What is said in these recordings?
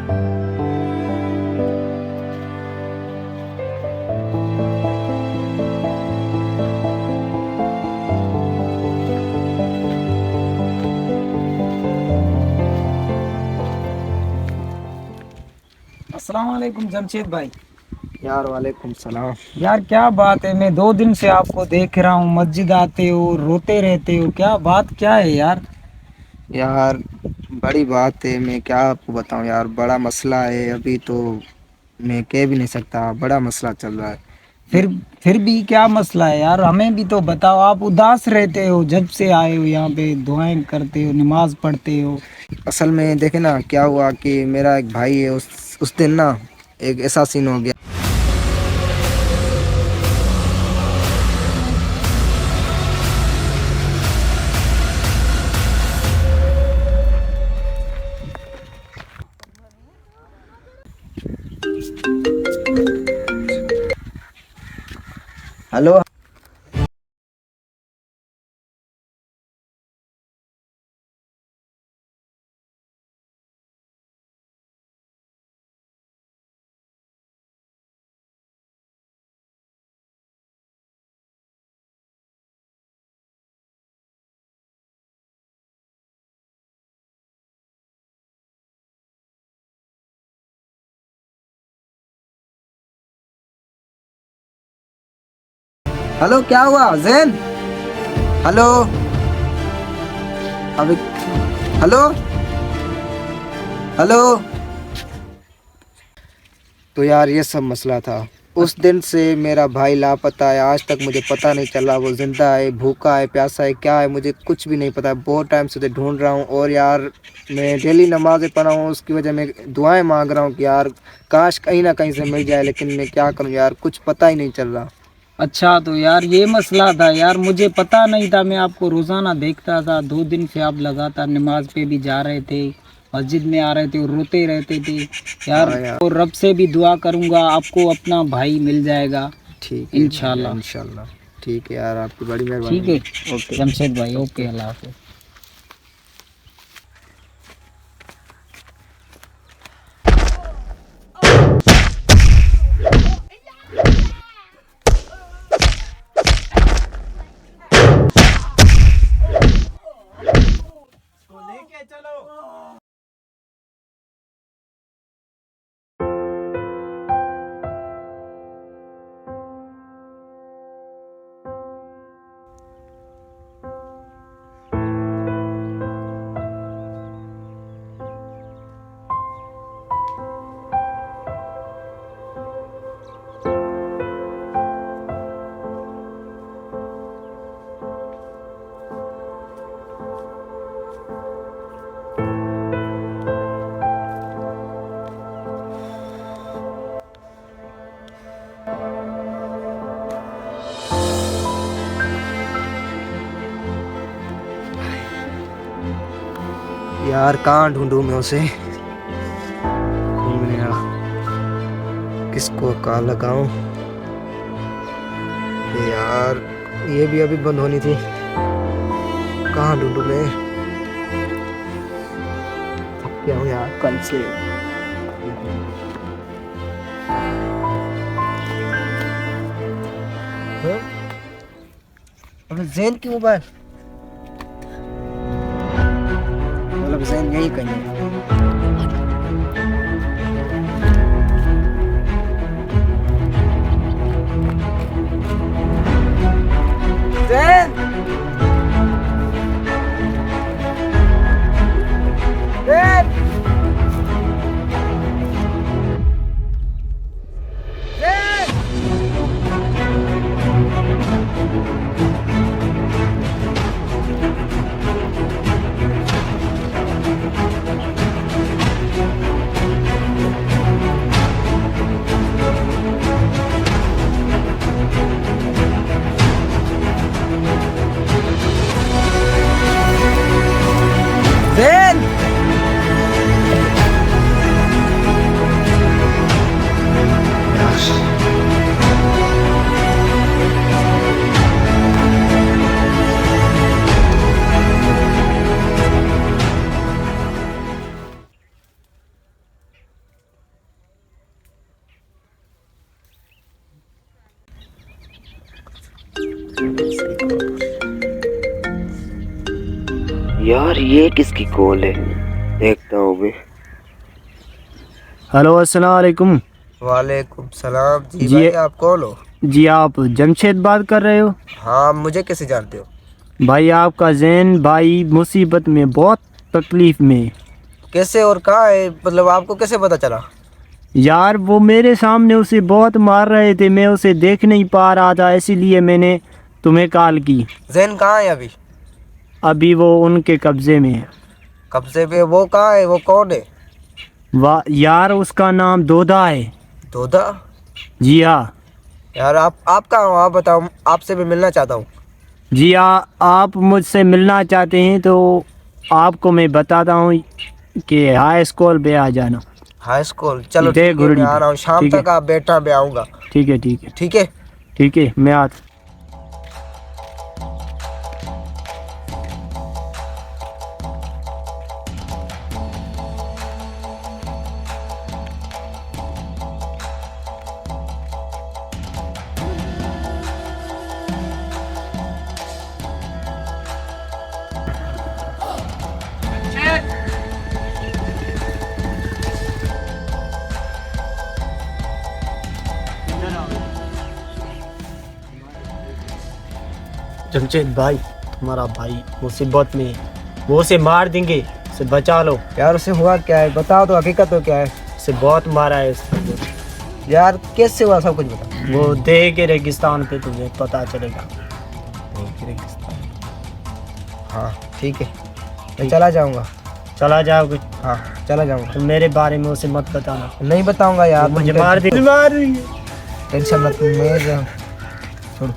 अस्सलाम वालेकुम जमशेद भाई। यार वालेकुम सलाम। यार क्या बात है, मैं 2 दिन से आपको देख रहा हूँ, मस्जिद आते हो रोते रहते हो, क्या बात क्या है यार? यार बड़ी बात है, मैं क्या आपको बताऊं यार, बड़ा मसला है। अभी तो मैं कह भी नहीं सकता, बड़ा मसला चल रहा है। मैं फिर फिर भी क्या मसला है यार, हमें भी तो बताओ। आप उदास रहते हो जब से आए हो यहाँ पे, दुआएं करते हो, नमाज पढ़ते हो। असल में देखे ना क्या हुआ कि मेरा एक भाई है, उस दिन ना एक ऐसा सीन हो गया। हेलो। हेलो क्या हुआ जैन? हेलो। अभी हेलो। हेलो। तो यार ये सब मसला था। उस दिन से मेरा भाई लापता है, आज तक मुझे पता नहीं चला वो जिंदा है, भूखा है, प्यासा है, क्या है मुझे कुछ भी नहीं पता। बहुत टाइम से उसे ढूंढ रहा हूँ और यार मैं डेली नमाज़ें पढ़ा हूँ, उसकी वजह मैं दुआएं मांग रहा हूँ कि यार काश कहीं ना कहीं से मिल जाए, लेकिन मैं क्या करूँ यार, कुछ पता ही नहीं चल रहा। अच्छा तो यार ये मसला था यार, मुझे पता नहीं था। मैं आपको रोज़ाना देखता था, 2 दिन से आप लगातार नमाज पे भी जा रहे थे, मस्जिद में आ रहे थे और रोते रहते थे यार। हाँ यार। और रब से भी दुआ करूंगा, आपको अपना भाई मिल जाएगा ठीक है इंशाल्लाह। इंशाल्लाह। ठीक है यार, आपकी बड़ी ठीक मेहरबानी है, है। ओके। जमशेद भाई, ओके, ओके। अल्लाह हाफिज़। यार कहाँ ढूंढूं मैं उसे, ढूंढ नहीं रहा, किसको कॉल लगाऊं। यार ये भी अभी बंद होनी थी, कहाँ ढूंढूं मैं। थक गया हूँ यार कल से। हाँ? अबे जैन की मोबाइल, मतलब जैन यही कहीं है। जैन। जैन। जैन। यार ये किसकी कॉल है, देखता हूँ मैं। हेलो अस्सलाम वालेकुम। वालेकुम सलाम जी। जी भाई आप कौन हो? जी आप जमशेद बात कर रहे हो? हाँ, मुझे कैसे जानते हो? भाई आपका जैन भाई मुसीबत में, बहुत तकलीफ़ में। कैसे और कहाँ है, मतलब आपको कैसे पता चला? यार वो मेरे सामने उसे बहुत मार रहे थे, मैं उसे देख नहीं पा रहा था, इसीलिए मैंने तुम्हें कॉल की। जैन कहाँ है अभी? अभी वो उनके कब्ज़े में है। कब्जे पे? वो कहाँ है, वो कौन है? वाह यार, उसका नाम दोदा है। दोदा? जी हाँ। यार आप कहाँ हो, आप बताओ, आपसे मैं मिलना चाहता हूँ। जी हाँ, आप मुझसे मिलना चाहते हैं तो आपको मैं बताता हूँ कि हाई स्कूल पे आ जाना। High school? चलो दे ठीक है, मैं घुरड़ी आ पे। रहा हूँ शाम ठीक है, तक, आप बैठना, मैं आऊँगा। ठीक है, ठीक है, ठीक है। ठीक है, मैं आता। जमशेद भाई, तुम्हारा भाई मुसीबत में है, वो उसे मार देंगे, उसे बचा लो। यार उसे हुआ क्या है, बताओ तो, हकीकत तो क्या है? उसे बहुत मारा है उसने। यार कैसे हुआ, सब कुछ बता। वो देह के रेगिस्तान पे तुझे पता चलेगा। हाँ ठीक है, मैं चला जाऊँगा। चला जाओगे? हाँ चला जाऊँगा। तो मेरे बारे में उसे मत बताना। नहीं बताऊँगा यार, मुझे तुम मार दे, मार रही है। टेंशन मत, मैं छोड़ो।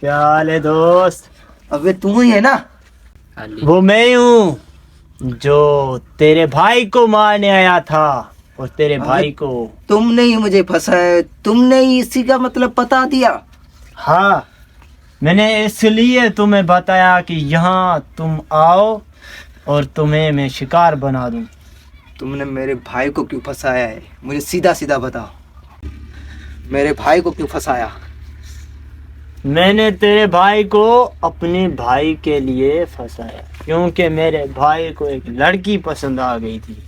क्या हाल है दोस्त? अबे तू ही है ना? वो मैं ही हूँ जो तेरे भाई को मारने आया था और तेरे भाई को। तुमने ही मुझे फंसाया, तुमने ही इसी का मतलब बता दिया। हाँ, मैंने इसलिए तुम्हें बताया कि यहाँ तुम आओ और तुम्हें मैं शिकार बना दूं। तुमने मेरे भाई को क्यों फंसाया है? मुझे सीधा सीधा बताओ, मेरे भाई को क्यों फंसाया? मैंने तेरे भाई को अपने भाई के लिए फंसाया क्योंकि मेरे भाई को एक लड़की पसंद आ गई थी।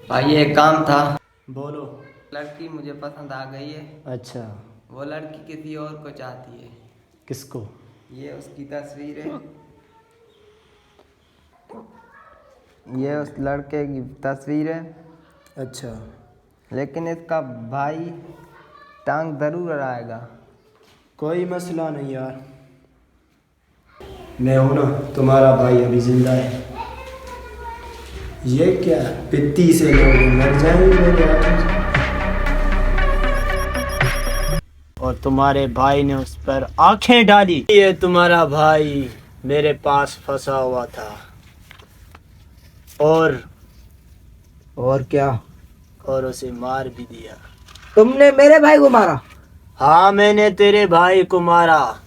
भाई एक काम था। बोलो। लड़की मुझे पसंद आ गई है। अच्छा, वो लड़की किसी और को चाहती है। किसको? ये उसकी तस्वीर है, ये उस लड़के की तस्वीर है। अच्छा, लेकिन इसका भाई टांग जरूर अड़ाएगा। कोई मसला नहीं यार, मैं हूं ना, तुम्हारा भाई अभी जिंदा है। ये क्या पित्ती से लोग मर जाएंगे मेरे हाथों से। और तुम्हारे भाई ने उस पर आंखें डाली। ये तुम्हारा भाई मेरे पास फंसा हुआ था और क्या? और उसे मार भी दिया। तुमने मेरे भाई को मारा? हाँ, मैंने तेरे भाई को मारा।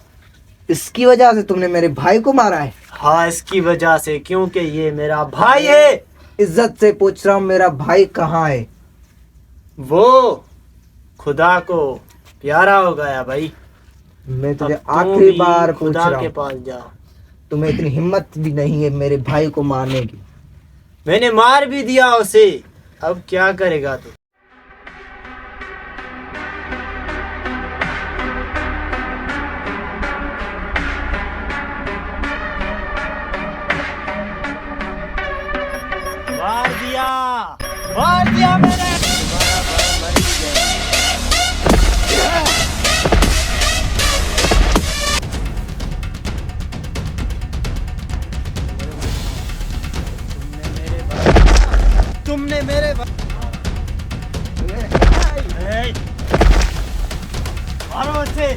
इसकी वजह से तुमने मेरे भाई को मारा है? हाँ, इसकी वजह से, क्योंकि ये मेरा भाई है। इज्जत से पूछ रहा हूँ, मेरा भाई कहाँ है? वो खुदा को प्यारा हो गया भाई। मैं तुझे अब तुम आखिरी भी बार पूछ खुदा रहा के हूँ, पास जाओ। तुम्हें इतनी हिम्मत भी नहीं है मेरे भाई को मारने की? मैंने मार भी दिया उसे, अब क्या करेगा तू? मार दिया मैंने। तुम्हारा भाई मर ही गया। तुमने मेरे मारो उसे।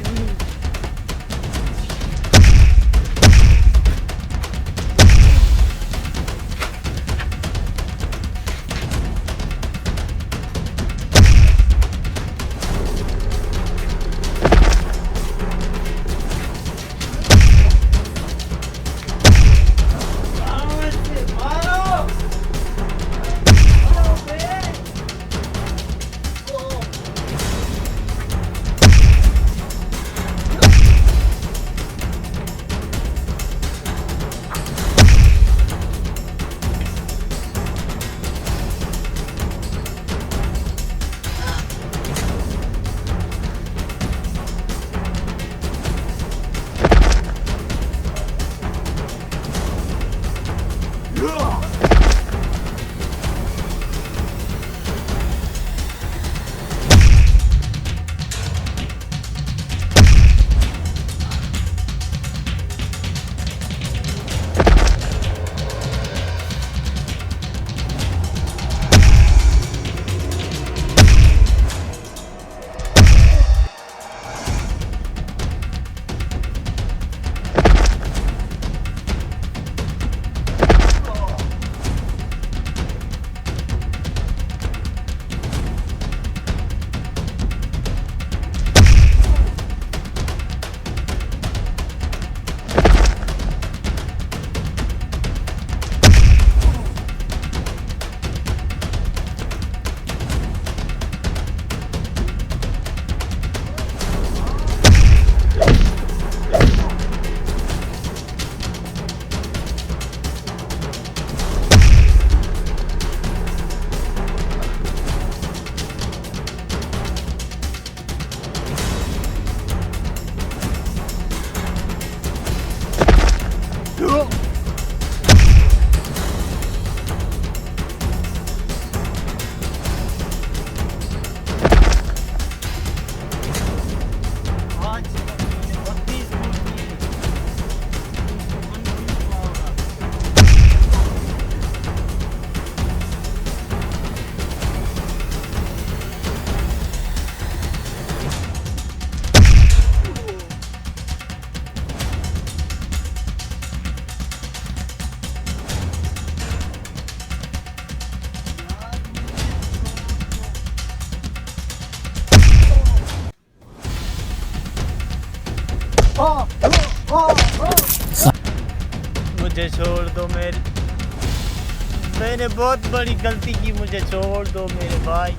मुझे छोड़ दो मैंने बहुत बड़ी गलती की, मुझे छोड़ दो मेरे भाई।